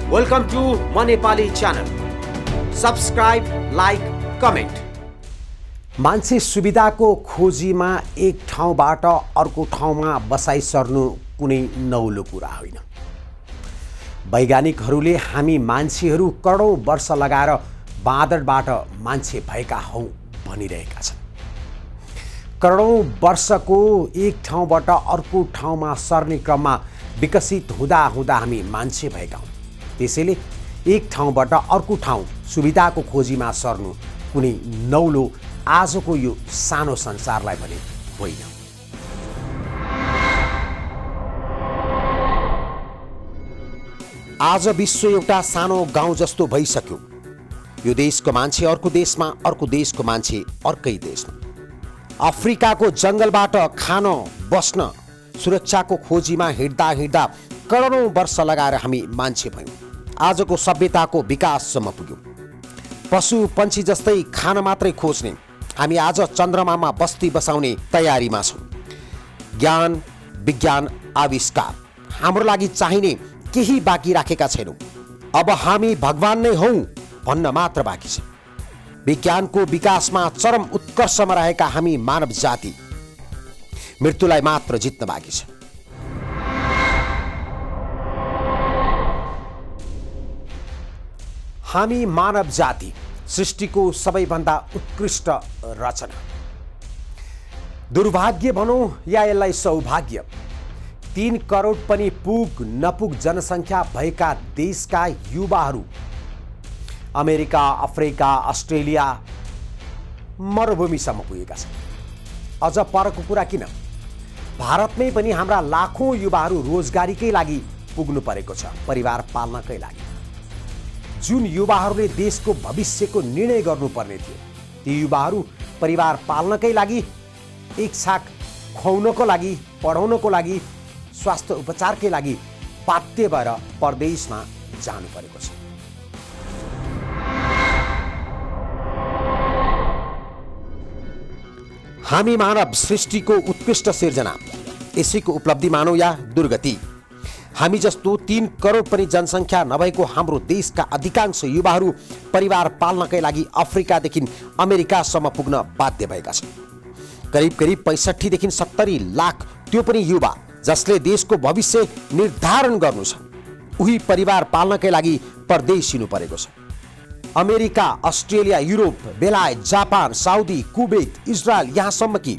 Welcome to म Nepali channel. Subscribe, like, comment. मान्छे सुविधाको खोजीमा एक ठाउँबाट अर्को ठाउँमा बसाइ सर्नु कुनै नौलो कुरा होइन। वैज्ञानिकहरूले हामी मान्छेहरू करोडौँ वर्ष लगाएर बाँदरबाट मान्छे भएका हौं भनिरहेका छन्। करोडौँ वर्षको एक ठाउँबाट अर्को ठाउँमा सर्ने क्रममा विकसित हुँदा हुँदा हामी मान्छे भएका हौं। त्यसैले एक ठाउँबाट अर्को ठाउँ सुविधाको खोजीमा सर्नु कुनै नौलो आजको यो सानो संसारलाई भने होइन। आज विश्व एउटा सानो गाउँ जस्तो भइसक्यो। यो देशको मान्छे अर्को देशमा, अर्को देशको मान्छे अर्कै देशमा। अफ्रिकाको जंगलबाट खान, बस्न, सुरक्षाको खोजीमा हिँड्दा हिँड्दा करोडौँ वर्ष लगाएर हामी मान्छे भयौँ। आजको सभ्यताको विकाससम्म पुग्यौँ। पशु पन्छी जस्तै खान मात्रै खोज्ने हामी आज चन्द्रमामा बस्ती बसाउने तयारीमा छौँ। ज्ञान, विज्ञान, आविष्कार हाम्रो लागि चाहिने केही बाँकी राखेका छैनौँ। अब हामी भगवान नै हौं भन्न मात्र बाँकी छ। विज्ञानको विकासमा चरम उत्कर्षमा रहेका हामी मानव जाति मृत्युलाई मात्र जित्न बाँकी छ। हामी मानव जाति सृष्टिको सबैभन्दा उत्कृष्ट रचना। दुर्भाग्य भनौँ या यसलाई सौभाग्य, 3 करोड पनि पुग नपुग जनसङ्ख्या भएका देशका युवाहरू अमेरिका, अफ्रिका, अस्ट्रेलिया, मरुभूमिसम्म पुगेका छन्। अझ परको कुरा किन, भारतमै पनि हाम्रा लाखौं युवाहरू रोजगारीकै लागि पुग्नु परेको छ, परिवार पाल्नकै लागि। जुन युवाहरूले देशको भविष्यको निर्णय गर्नुपर्ने थियो, ती युवाहरू परिवार पाल्नकै लागि, एक छाक खुवाउनको लागि, पढाउनको लागि, स्वास्थ्य उपचारकै लागि बाध्य भएर परदेशमा जानु परेको छ। हामी मानव सृष्टिको उत्कृष्ट सिर्जना, यसैको उपलब्धि मानौ या दुर्गति। हामी जस्तो 3 करोड पनि जनसङ्ख्या नभएको हाम्रो देशका अधिकांश युवाहरू परिवार पाल्नकै लागि अफ्रिकादेखि अमेरिकासम्म पुग्न बाध्य भएका छन्। करिब करिब 65 देखि 70 लाख त्यो पनि युवा जसले देशको भविष्य निर्धारण गर्नु छ, उही परिवार पाल्नकै लागि परदेश हिँड्नु परेको छ। अमेरिका, अस्ट्रेलिया, युरोप, बेलायत, जापान, साउदी, कुवेत, इजरायल, यहाँसम्म कि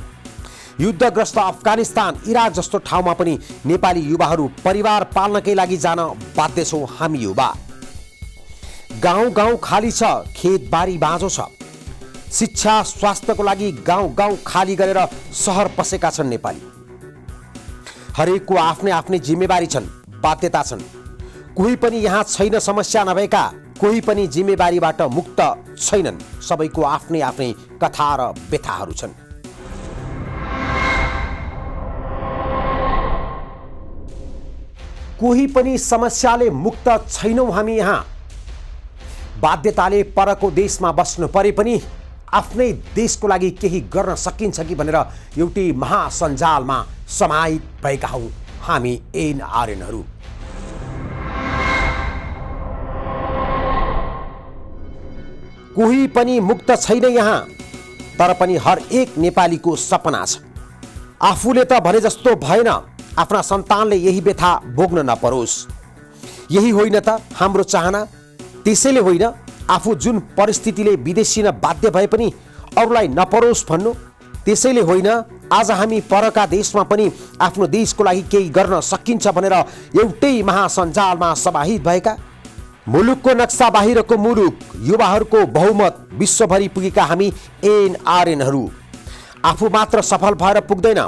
युद्धग्रस्त अफगानिस्तान, इराक जस्तो ठाउँमा पनि नेपाली युवाहरू परिवार पाल्नकै लागि जान बाध्य छौँ। हामी युवा गाउँ गाउँ खाली छ, खेतबारी बाँझो छ। शिक्षा, स्वास्थ्यको लागि गाउँ गाउँ खाली गरेर सहर पसेका छन् नेपाली। हरेकको आफ्नै आफ्नै जिम्मेवारी छन्, बाध्यता छन्। कोही पनि यहाँ छैन समस्या नभएका, कोही पनि जिम्मेवारीबाट मुक्त छैनन्। सबैको आफ्नै आफ्नै कथा र व्यथाहरू छन्। कोही पनि समस्याले मुक्त छैनौं हामी यहाँ। बाध्यताले परको देशमा बस्नु परे पनि आफ्नै देशको लागि केही गर्न सकिन्छ कि भनेर एउटै महासञ्जालमा समाहित भएका हौं हामी एनआरएनहरू। कोही पनि मुक्त छैन यहाँ, तर पनि हर एक नेपालीको सपना छ। आफूले त भने जस्तो भएन, आफ्ना सन्तानले यही व्यथा भोग्न नपरोस्। यही होइन त हाम्रो चाहना? त्यसैले होइन आफू जुन परिस्थितिले विदेशिन बाध्य भए पनि अरूलाई नपरोस् भन्नु? त्यसैले होइन आज हामी परका देशमा पनि आफ्नो देशको लागि केही गर्न सकिन्छ भनेर एउटै महासञ्जालमा समाहित भएका? मुलुकको नक्सा बाहिरको मुलुक, युवाहरूको बहुमत विश्वभरि पुगेका हामी एनआरएनहरू। आफू मात्र सफल भएर पुग्दैन।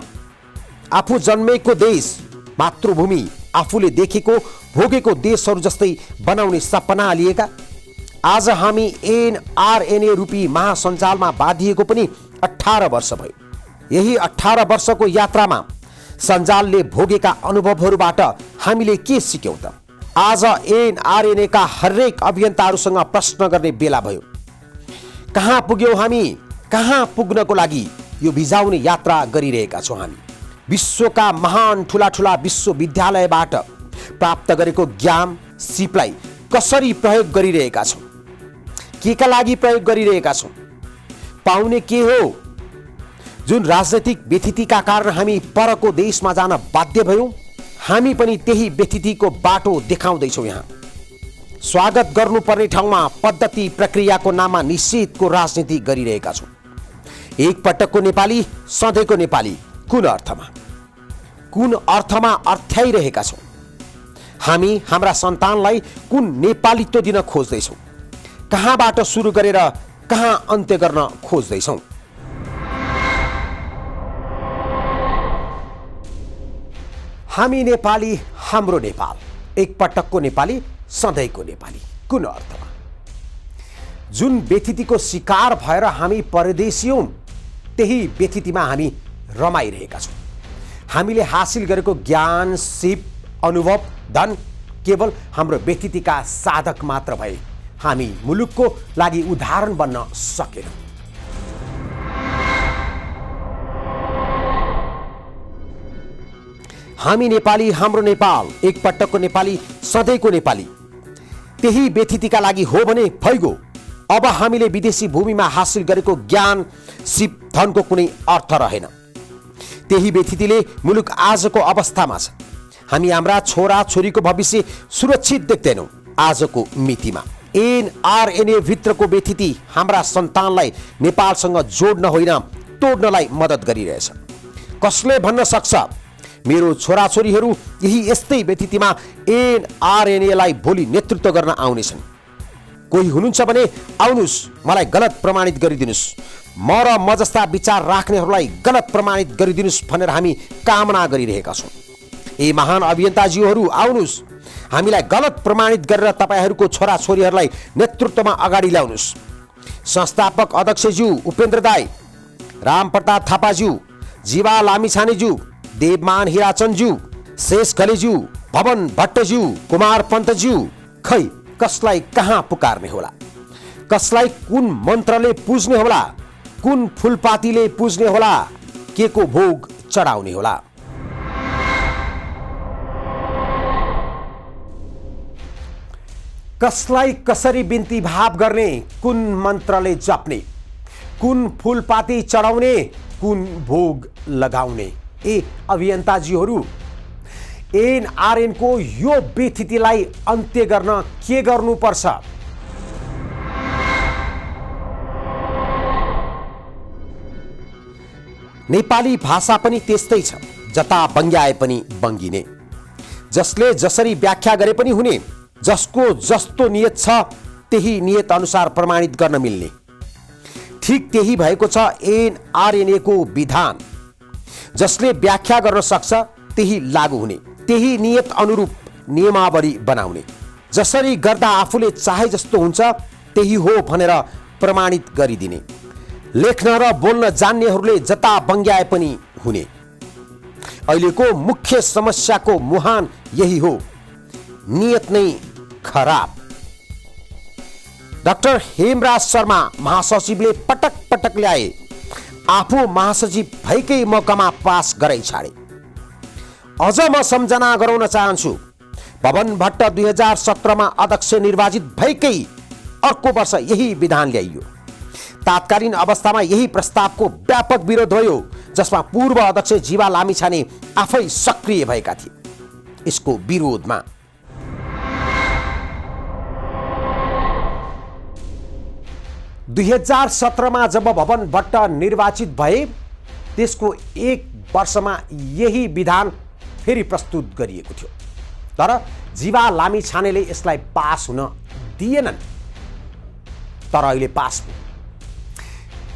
आफू जन्मेको देश, मातृभूमि आफूले देखेको भोगेको देशहरू जस्तै बनाउने सपना लिएका। आज हामी एनआरएनए रूपी महासञ्जालमा बाँधिएको पनि 18 वर्ष भयो। यही 18 वर्षको यात्रामा सञ्जालले भोगेका अनुभवहरूबाट हामीले के सिक्यौं त? आज एनआरएनए का हरेक अभियन्ताहरूसँग प्रश्न गर्ने बेला भयो। कहाँ पुग्यौं हामी? कहाँ पुग्नको लागि यो भिजाउने यात्रा गरिरहेका छौं हामी? विश्वका महान ठूला ठूला विश्वविद्यालयबाट प्राप्त गरेको ज्ञान सिपलाई कसरी प्रयोग गरिरहेका छौँ, केका लागि प्रयोग गरिरहेका छौँ, पाउने के हो? जुन राजनैतिक व्यथितिका कारण हामी परको देशमा जान बाध्य भयौँ, हामी पनि त्यही व्यथितिको बाटो देखाउँदैछौँ। यहाँ स्वागत गर्नुपर्ने ठाउँमा पद्धति प्रक्रियाको नाममा निषेधको राजनीति गरिरहेका छौँ। एक पटकको नेपाली, सधैँको नेपाली कुन अर्थमा अर्थ्याइरहेका छौँ? हामी हाम्रा सन्तानलाई कुन नेपालीत्व दिन खोज्दैछौँ? कहाँबाट सुरु गरेर कहाँ अन्त्य गर्न खोज्दैछौँ? हामी नेपाली, हाम्रो नेपाल, एक पटकको नेपाली, सधैँको नेपाली कुन अर्थमा? जुन व्यथितिको शिकार भएर हामी परदेशी हौँ, त्यही व्यथितिमा हामी रमाइरहेका छौँ। हामीले हासिल गरेको ज्ञान, सिप, अनुभव, धन केवल हाम्रो व्यथितिका साधक मात्र भए हामी मुलुकको लागि उदाहरण बन्न सकेनौँ। हामी नेपाली, हाम्रो नेपाल, एक पटकको नेपाली, सधैँको नेपाली, त्यही व्यथितिका लागि हो भने भइगयो। अब हामीले विदेशी भूमिमा हासिल गरेको ज्ञान, सिप, धनको कुनै अर्थ रहेन। त्यही व्यथितिले मुलुक आजको अवस्थामा छ। हामी हाम्रा छोरा छोरीको भविष्य सुरक्षित देख्दैनौँ। आजको मितिमा एनआरएनए भित्रको व्यथिति हाम्रा सन्तानलाई नेपालसँग जोड्न होइन, तोड्नलाई मद्दत गरिरहेछ। कसले भन्न सक्छ मेरो छोराछोरीहरू यही यस्तै व्यथितिमा एनआरएनएलाई भोलि नेतृत्व गर्न आउनेछन्? कोही हुनुहुन्छ भने आउनुहोस्, मलाई गलत प्रमाणित गरिदिनुहोस्। म जस्ता विचार राख्नेहरूलाई गलत प्रमाणित गरिदिनुहोस् भनेर हामी कामना गरिरहेका छौँ। ए महान अभियन्ताज्यूहरू आउनुहोस्, हामीलाई गलत प्रमाणित गरेर तपाईँहरूको छोराछोरीहरूलाई नेतृत्वमा अगाडि ल्याउनुहोस्। संस्थापक अध्यक्षज्यू उपेन्द्र दाई, रामप्रताप थापाज्यू, जीवा लामिछानेज्यू, देवमान हिराचन्दज्यू, शेष खलेज्यू, भवन भट्टज्यू, कुमार पन्तज्यू, खै कसलाई कहाँ पुकार्ने होला? कसलाई कुन मन्त्रले पुज्ने होला? कुन फुलपातीले पुज्ने होला? के को भोग चढाउने होला? कसलाई कसरी बिन्ती भाव गर्ने? कुन मन्त्रले जप्ने? कुन फुलपाती चढाउने? कुन भोग लगाउने? ए अभियन्ताजीहरू, एनआरएनको यो व्यथितिलाई अन्त्य गर्न के गर्नुपर्छ? नेपाली भाषा पनि त्यस्तै छ, जता बङ्ग्याए पनि बङ्गिने। जसले जसरी व्याख्या गरे पनि हुने, जसको जस्तो नियत छ त्यही नियत अनुसार प्रमाणित गर्न मिल्ने। ठिक त्यही भएको छ एनआरएनएको विधान। जसले व्याख्या गर्न सक्छ त्यही लागू हुने, त्यही नियत अनुरूप नियमावली बनाउने। जसरी गर्दा आफूले चाहे जस्तो हुन्छ त्यही हो भनेर प्रमाणित गरिदिने। लेख्न र बोल्न जान्नेहरूले जता बङ्ग्याए पनि हुने। अहिलेको मुख्य समस्याको मुहान यही हो, नियत नै खराब। डाक्टर हेमराज शर्मा महासचिवले पटक पटक ल्याए, आफू महासचिव भएकै मौकामा पास गराइ छाडे। अझ म सम्झना गराउन चाहन्छु, भवन भट्ट 2017मा अध्यक्ष निर्वाचित भएकै अर्को वर्ष यही विधान ल्याइयो। तात्कालीन अवस्थामा यही प्रस्तावको व्यापक विरोध भयो, जसमा पूर्व अध्यक्ष जीवा लामिछाने आफै सक्रिय भएका थिए। यसको विरोधमा 2017मा जब भवन भट्ट निर्वाचित भए, त्यसको एक वर्षमा यही विधान फेरि प्रस्तुत गरिएको थियो। तर जीवा लामिछानेले यसलाई पास हुन दिएनन्। तर अहिले पास भयो।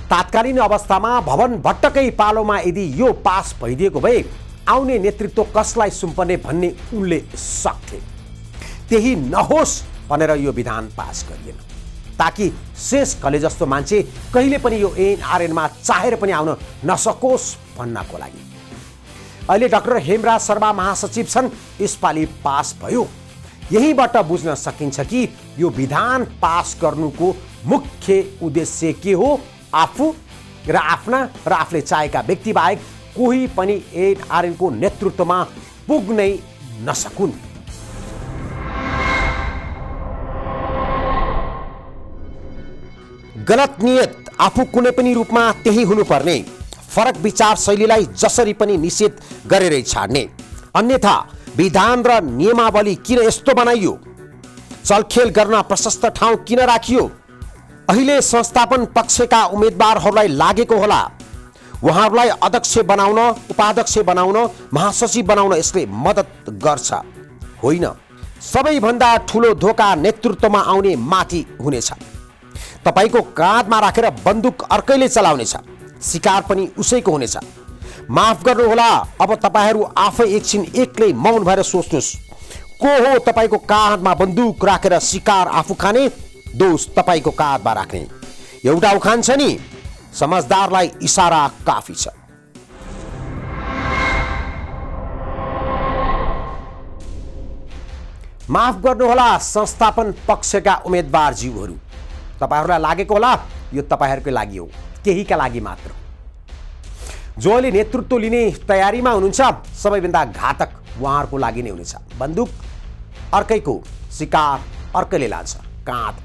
तात्कालीन अवस्थामा भवन भट्टकै पालोमा यदि यो पास भइदिएको भए आउने नेतृत्व कसलाई सुम्पने भन्ने उनले सक्थे। त्यही नहोस् भनेर यो विधान पास गरिएन, ताकि शेष खले जस्तो मान्छे कहिले पनि यो एनआरएनमा चाहेर पनि आउन नसकोस् भन्नको लागि। अहिले डाक्टर हेमराज शर्मा महासचिव छन्, यसपालि पास भयो। यहीबाट बुझ्न सकिन्छ कि यो विधान पास गर्नुको मुख्य उद्देश्य के हो। आफू र आफ्ना र आफूले चाहेका व्यक्ति बाहेक कोही पनि एनआरएनको नेतृत्वमा पुग्नै नसकुन्। गलत नियत आफू कुनै पनि रूपमा त्यही हुनुपर्ने, फरक विचार शैलीलाई जसरी पनि निषेध गरेरै छाड्ने। अन्यथा विधान र नियमावली किन यस्तो बनाइयो, चलखेल गर्न प्रशस्त ठाउँ किन राखियो, अहिले संस्थापन पक्षका उम्मेदवारहरूलाई लागेको होला उहाँहरूलाई अध्यक्ष बनाउन, उपाध्यक्ष बनाउन, महासचिव बनाउन यसले मद्दत गर्छ। होइन, सबैभन्दा ठुलो धोका नेतृत्वमा आउने माथि हुनेछ। तपाईको काँधमा राखेर बन्दुक अर्कैले चलाउनेछ, शिकार पनि उसैको हुनेछ। माफ गर्नुहोला, अब तपाईहरू आफै एकछिन एक्लै मौन भएर सोच्नुहोस्, को हो तपाईको काँधमा बन्दुक राखेर शिकार आफू खाने, दोष तपाईको काँधमा राख्ने? एउटा उखान छ नि, समझदारलाई इशारा काफी छ। माफ गर्नुहोला संस्थापन पक्षका उम्मेदवारज्यूहरू, तपाईहरूलाई लागेको होला यो तपाईहरूकै लागि हो, केहीका लागि मात्र। जो अहिले नेतृत्व लिने तयारीमा हुनुहुन्छ सबैभन्दा घातक उहाँहरूको लागि नै हुनेछ। बन्दुक अर्कैको, शिकार अर्कैले लान्छ, काँध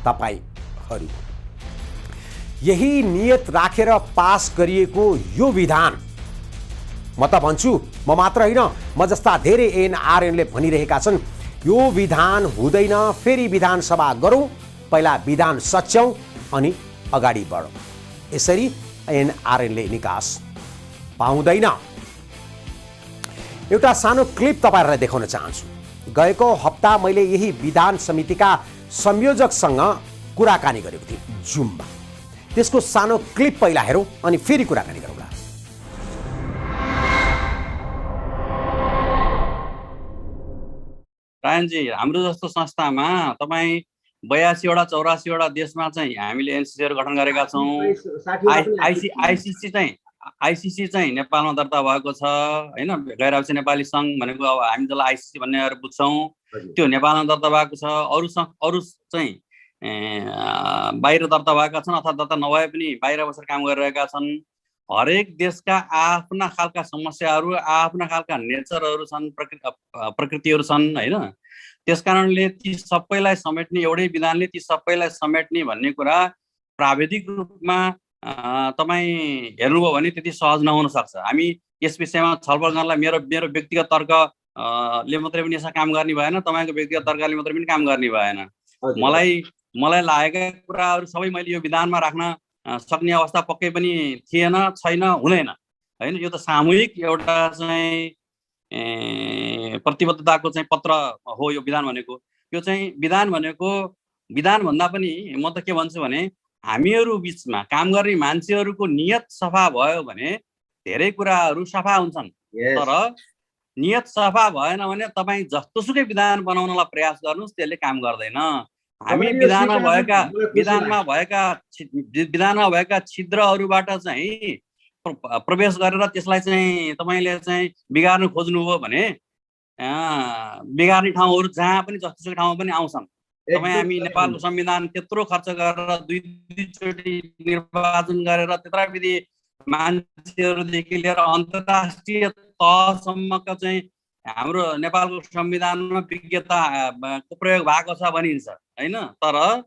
तपाईहरू। यही नियत राखेर पास गरिएको यो विधान, म त भन्छु, म मात्र होइन, म जस्ता धेरै एनआरएनले भनिरहेका छन् यो विधान हुँदैन, फेरि विधानसभा गरौँ, पहिला विधान सच्याउँ अनि अगाडि बढौँ। यसरी एनआरएनले निकास पाउँदैन। एउटा सानो क्लिप तपाईहरूलाई देखाउन चाहन्छु। गएको हप्ता मैले यही विधान समितिका संयोजकसँग कुराकानी गरेको थिएँ जुममा। त्यसको सानो क्लिप पहिला हेरौँ अनि फेरि कुराकानी गरौँला। रायनजी, हाम्रो जस्तो संस्थामा तपाईँ 82 वटा 84 वटा देशमा चाहिँ हामीले एनसीसीहरू गठन गरेका छौँ। आइसिसी चाहिँ नेपालमा दर्ता भएको छ होइन। गैर आवासीय नेपाली सङ्घ भनेको अब हामी जसलाई आइसिसी भन्नेहरू बुझ्छौँ, त्यो नेपालमा दर्ता भएको छ। अरू चाहिँ बाहिर दर्ता भएका छन् अथवा दर्ता नभए पनि बाहिर बसेर काम गरिरहेका छन्। हरेक देशका आफ्ना खालका समस्याहरू, आफ्ना खालका नेचरहरू छन्, प्रकृतिहरू छन् होइन। त्यसकारणले ती सबैलाई समेट्ने, एउटै विधानले ती सबैलाई समेट्ने भन्ने कुरा प्राविधिक रूपमा तपाईँ हेर्नुभयो भने त्यति सहज नहुन सक्छ। हामी यस विषयमा छलफल गर्नलाई मेरो व्यक्तिगत तर्कले मात्रै पनि यसमा काम गर्ने भएन, तपाईँको व्यक्तिगत तर्कले मात्रै पनि काम गर्ने भएन। मलाई लागेका कुराहरू सबै मैले यो विधानमा राख्न सक्ने अवस्था पक्कै पनि थिएन, छैन, हुँदैन होइन। यो त सामूहिक एउटा चाहिँ प्रतिबद्धताको चाहिँ पत्र हो यो विधान भनेको। यो चाहिँ विधान भनेको, विधान भन्दा पनि म त के भन्छु भने हामीहरू बिचमा काम गर्ने मान्छेहरूको नियत सफा भयो भने धेरै कुराहरू सफा हुन्छन्। तर नियत सफा भएन भने तपाईँ जस्तोसुकै विधान बनाउनलाई प्रयास गर्नुहोस्, त्यसले काम गर्दैन। हामी विधानमा भएका छिद्रहरूबाट चाहिँ प्रवेश गरेर त्यसलाई चाहिँ तपाईँले चाहिँ बिगार्न खोज्नुभयो भने बिगार्ने ठाउँहरू जहाँ पनि जस्तोसुकै ठाउँमा पनि आउँछन्। हामी नेपालको संविधान त्यत्रो खर्च गरेर दुईचोटि निर्वाचन गरेर त्यत्रा विधि मान्छेहरूदेखि लिएर अन्तर्राष्ट्रिय तहसम्मको चाहिँ हाम्रो नेपालको संविधानमा विज्ञताको प्रयोग भएको छ भनिन्छ होइन। तर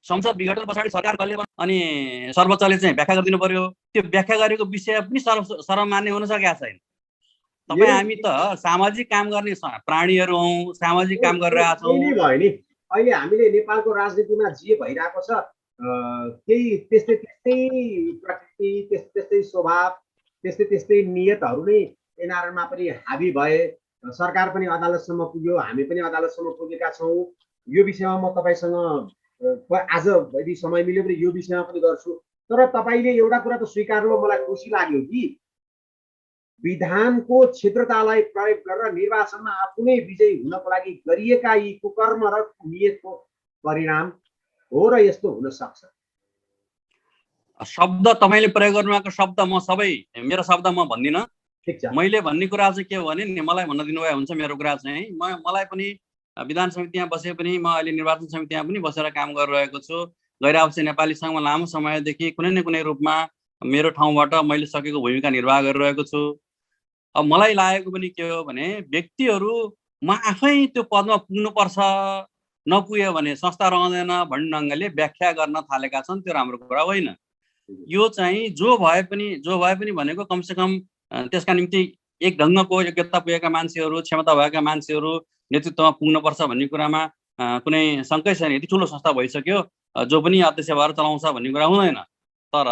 संसद विघटन पछाडि सरकार कसले अनि सर्वोच्चले चाहिँ व्याख्या गरिदिनु पर्यो। त्यो व्याख्या गरेको विषय पनि सर्वमान्य हुन सकेका छैन। तपाईँ हामी त सामाजिक काम गर्ने प्राणीहरू हौँ, सामाजिक काम गरिरहेका छौँ। अहिले हामीले नेपालको राजनीतिमा जे भइरहेको छ त्यही त्यस्तै प्रकृति, त्यस्तै स्वभाव, त्यस्तै नियतहरू नै एनआरएनमा पनि हाबी भए। सरकार पनि अदालतसम्म पुग्यो, हामी पनि अदालतसम्म पुगेका छौँ। यो विषयमा म तपाईँसँग आज यदि समय मिल्यो भने यो विषयमा पनि गर्छु। तर तपाईँले एउटा कुरा त स्वीकार्नु, मलाई खुसी लाग्यो कि विधानको क्षेत्रतालाई प्रयोग गरेर निर्वाचनमा आफू नै विजयी हुनको लागि गरिएका यी कुकर्म र नियतको परिणाम हो र यस्तो हुन सक्छ। शब्द तपाईँले प्रयोग गर्नुभएको शब्द म सबै मेरो शब्द म भन्दिनँ। मैले भन्ने कुरा चाहिँ के हो भने मलाई भन्न दिनुभए हुन्छ। मेरो कुरा चाहिँ मलाई पनि विधान समितिमा बसे पनि म अहिले निर्वाचन समितिमा पनि बसेर काम गरिरहेको छु। गैर आवासीय नेपाली सङ्घमा लामो समयदेखि कुनै न कुनै रूपमा मेरो ठाउँबाट मैले सकेको भूमिका निर्वाह गरिरहेको छु। अब मलाई लागेको पनि के हो भने व्यक्तिहरू म आफै त्यो पदमा पुग्नुपर्छ नपुग्यो भने संस्था रहँदैन भन्ने ढङ्गले व्याख्या गर्न थालेका छन्, त्यो राम्रो कुरा होइन। यो चाहिँ जो भए पनि भनेको कमसेकम त्यसका निम्ति एक ढङ्गको योग्यता पुगेका मान्छेहरू, क्षमता भएका मान्छेहरू नेतृत्वमा पुग्नुपर्छ भन्ने कुरामा कुनै शङ्कै छैन। यति ठुलो संस्था भइसक्यो, जो पनि अध्यक्ष भएर चलाउँछ भन्ने कुरा हुँदैन। तर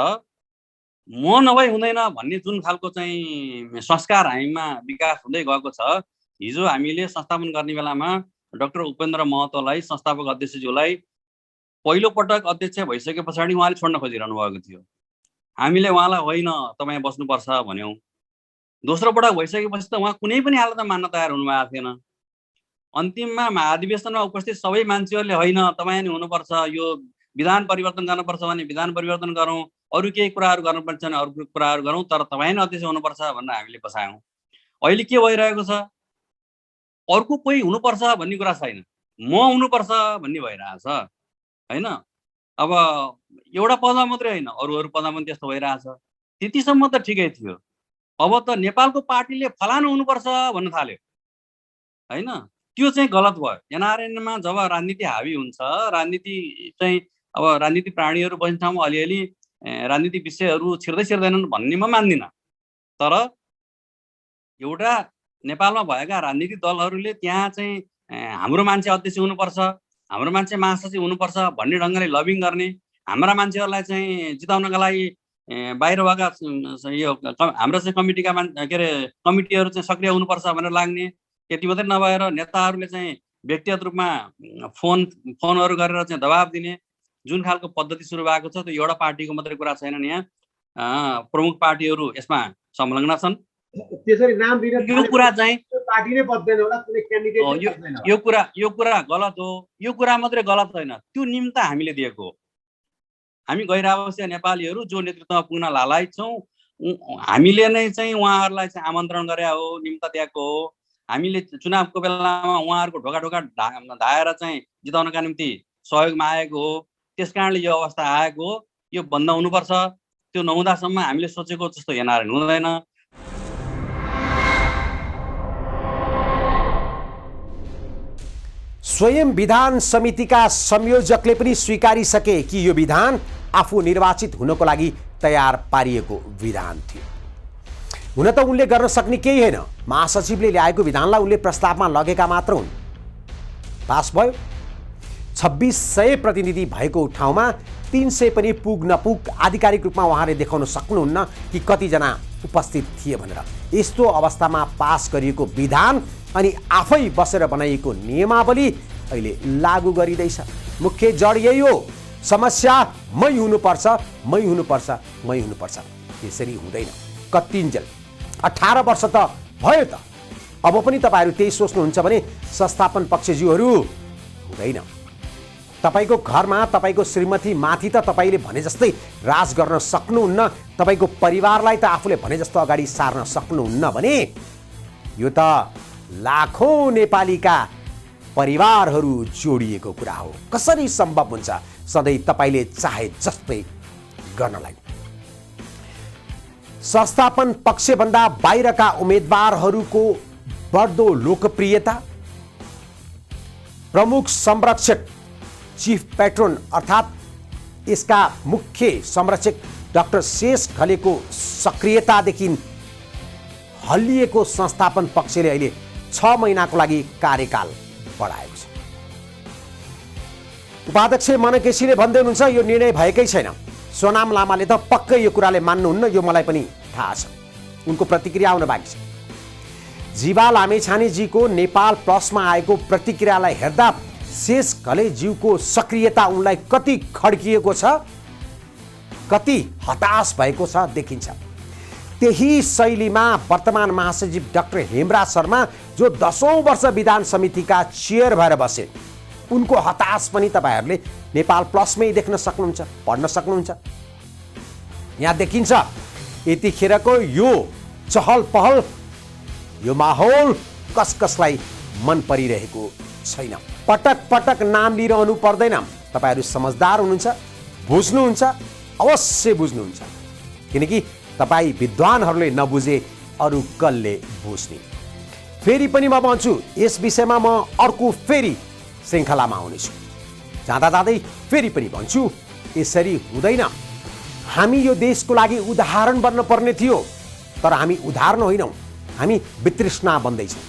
म नभई हुँदैन भन्ने जुन खालको चाहिँ संस्कार हामीमा विकास हुँदै गएको छ, हिजो हामीले संस्थापन गर्ने बेलामा डाक्टर उपेन्द्र महतोलाई, संस्थापक अध्यक्षज्यूलाई पहिलोपटक अध्यक्ष भइसके पछाडि उहाँले छोड्न खोजिरहनु भएको थियो। हामीले उहाँलाई होइन तपाईँ बस्नुपर्छ भन्यौँ। दोस्रो पटक भइसकेपछि त उहाँ कुनै पनि हालतमा मान्न तयार हुनुभएको थिएन। अन्तिममा महाधिवेशनमा उपस्थित सबै मान्छेहरूले होइन तपाईँ नि हुनुपर्छ, यो विधान परिवर्तन गर्नुपर्छ भने विधान परिवर्तन गरौँ, अरू केही कुराहरू गर्नुपर्छ भने अरू कुराहरू गरौँ, तर तपाईँ नै अध्यक्ष हुनुपर्छ भनेर हामीले बसायौँ। अहिले के भइरहेको छ, अर्को कोही हुनुपर्छ भन्ने कुरा छैन, म हुनुपर्छ भन्ने भइरहेछ होइन। अब एउटा पदमा मात्रै होइन, अरू पदमा पनि त्यस्तो भइरहेछ। त्यतिसम्म त ठिकै थियो। अब त नेपालको पार्टीले फलानु हुनुपर्छ भन्न थाल्यो होइन, त्यो चाहिँ गलत भयो। एनआरएनमा जब राजनीति हावी हुन्छ, राजनीति चाहिँ अब राजनीति प्राणीहरू बस्ने ठाउँमा अलिअलि राजनीतिक विषयहरू छिर्दैनन् भन्ने म मान्दिनँ। तर एउटा नेपालमा भएका राजनीतिक दलहरूले त्यहाँ चाहिँ हाम्रो मान्छे अध्यक्ष हुनुपर्छ, हाम्रो मान्छे महासचिव हुनुपर्छ भन्ने ढङ्गले लबिङ गर्ने, हाम्रा मान्छेहरूलाई चाहिँ जिताउनका लागि बाहिर भएका यो हाम्रो चाहिँ कमिटीका के अरे कमिटीहरू चाहिँ सक्रिय हुनुपर्छ भनेर लाग्ने। त्यति मात्रै नभएर नेताहरूले चाहिँ व्यक्तिगत रूपमा फोनहरू गरेर चाहिँ दबाब दिने जुन खालको पद्धति सुरु भएको छ, त्यो एउटा पार्टीको मात्रै कुरा छैनन्। यहाँ प्रमुख पार्टीहरू यसमा संलग्न छन्। त्यसरी नाम दिन यो कुरा चाहिँ पार्टी नै बद्दैन होला, कुनै क्यान्डिडेट यो कुरा गलत हो। यो कुरा मात्रै गलत होइन, त्यो निम्ता हामीले दिएको हो। हामी गैर-आवासीय नेपालीहरू जो नेतृत्वमा पुग्न लालायत छौँ, हामीले नै चाहिँ उहाँहरूलाई चाहिँ आमन्त्रण गरे हो, निम्ता दिएको हो। हामीले चुनावको बेलामा उहाँहरूको ढोका धाएर चाहिँ जिताउनका निम्ति सहयोगमा आएको हो। त्यस कारणले यो अवस्था आएको हो। यो बन्द हुनुपर्छ। त्यो नहुँदासम्म हामीले सोचेको जस्तो एनआरएन हुँदैन। स्वयं विधान समितिका संयोजकले पनि स्वीकारिसके कि यो विधान आफू निर्वाचित हुनको लागि तयार पारिएको विधान थियो। हुन त उनले गर्न सक्ने केही होइन। महासचिवले ल्याएको विधानलाई उनले प्रस्तावमा लगेका मात्र हुन्। पास भयो। 2600 प्रतिनिधि भएको ठाउँमा 300 पनि पुग नपुग आधिकारिक रूपमा उहाँले देखाउन सक्नुहुन्न कि कतिजना उपस्थित थिए भनेर। यस्तो अवस्थामा पास गरिएको विधान अनि आफै बसेर बनाइएको नियमावली अहिले लागू गरिँदैछ। मुख्य जड यही हो, समस्या मै हुनुपर्छ, मै हुनुपर्छ, मै हुनुपर्छ। त्यसरी हुँदैन। कतिन्जेल 18 वर्ष त भयो त। अब पनि तपाईँहरू त्यही सोच्नुहुन्छ भने संस्थापन पक्षज्यूहरू हुँदैन। तपाईँको घरमा तपाईँको श्रीमती माथि त तपाईँले भने जस्तै राज गर्न सक्नुहुन्न, तपाईँको परिवारलाई त आफूले भने जस्तो अगाडि सार्न सक्नुहुन्न भने यो त लाखौं नेपालीका परिवारहरू जोडिएको कुरा हो। कसरी सम्भव हुन्छ सधैँ तपाईँले चाहे जस्तै गर्नलाई? संस्थापन पक्षभन्दा बाहिरका उम्मेदवारहरूको बढ्दो लोकप्रियता, प्रमुख संरक्षक चीफ पेट्रोन अर्थात् यसका मुख्य संरक्षक डाक्टर शेष घलेको सक्रियतादेखि हल्लिएको संस्थापन पक्षले अहिले 6 महिनाको लागि कार्यकाल बढाएको छ। उपाध्यक्ष मन केसीले भन्दै हुनुहुन्छ यो निर्णय भएकै छैन। सोनाम लामाले त पक्कै यो कुराले मान्नुहुन्न, यो मलाई पनि थाहा छ। उनको प्रतिक्रिया आउन बाँकी छ। जीवा लामेछानेजीको नेपाल प्लसमा आएको प्रतिक्रियालाई हेर्दा शेष घलेज्यूको सक्रियता उनलाई कति खड्किएको छ, कति हताश भएको छ देखिन्छ। त्यही शैलीमा वर्तमान महासचिव डाक्टर हेमराज शर्मा जो 10औं वर्ष विधान समितिका चेयर भएर बसे, उनको हताश पनि तपाईहरूले नेपाल प्लसमै देख्न सक्नुहुन्छ, पढ्न सक्नुहुन्छ। यहाँ देखिन्छ यतिखेरको यो चहल पहल, यो माहौल कसलाई मन परिरहेको छैन। पटक पटक नाम लिइरहनु पर्दैन। तपाईहरू समझदार हुनुहुन्छ, बुझ्नुहुन्छ, अवश्य बुझ्नुहुन्छ। किनकि तपाईँ विद्वानहरूले नबुझे अरू कसले बुझ्ने। फेरि पनि म भन्छु, यस विषयमा म अर्को फेरि श्रृङ्खलामा आउनेछु। जाँदा जाँदै फेरि पनि भन्छु, यसरी हुँदैन। हामी यो देशको लागि उदाहरण बन्न पर्ने थियो, तर हामी उदाहरण होइनौँ, हामी वितृष्णा बन्दैछौँ।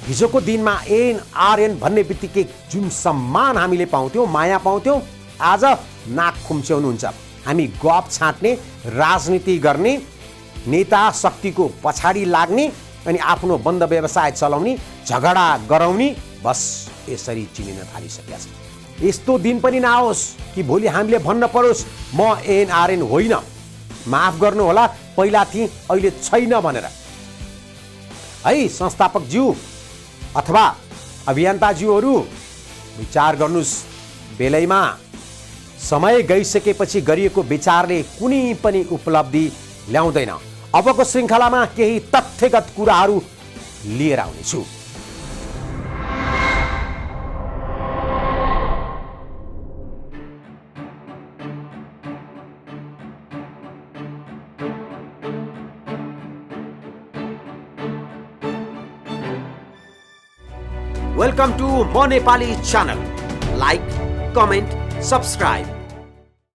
हिजोको दिनमा एनआरएन भन्ने बित्तिकै जुन सम्मान हामीले पाउँथ्यौँ, माया पाउँथ्यौँ, आज नाक खुम्च्याउनुहुन्छ। हामी गफ छाँट्ने, राजनीति गर्ने, नेता शक्तिको पछाडि लाग्ने अनि आफ्नो बन्द व्यवसाय चलाउने, झगडा गराउने, बस यसरी चिनिन थालिसकेका छ। यस्तो दिन पनि नआओस् कि भोलि हामीले भन्न परोस् म एनआरएन होइन, माफ गर्नुहोला पहिला थिएँ अहिले छैन भनेर। है संस्थापकज्यू अथवा अभियन्ताज्यूहरू, विचार गर्नुस्। बेलैमा समय गइसकेपछि गरिएको विचारले कुनै पनि उपलब्धि ल्याउँदैन। अबको श्रृङ्खलामा केही तथ्यगत कुराहरू लिएर आउनेछु। वेलकम टु म Nepali channel. Like, comment, subscribe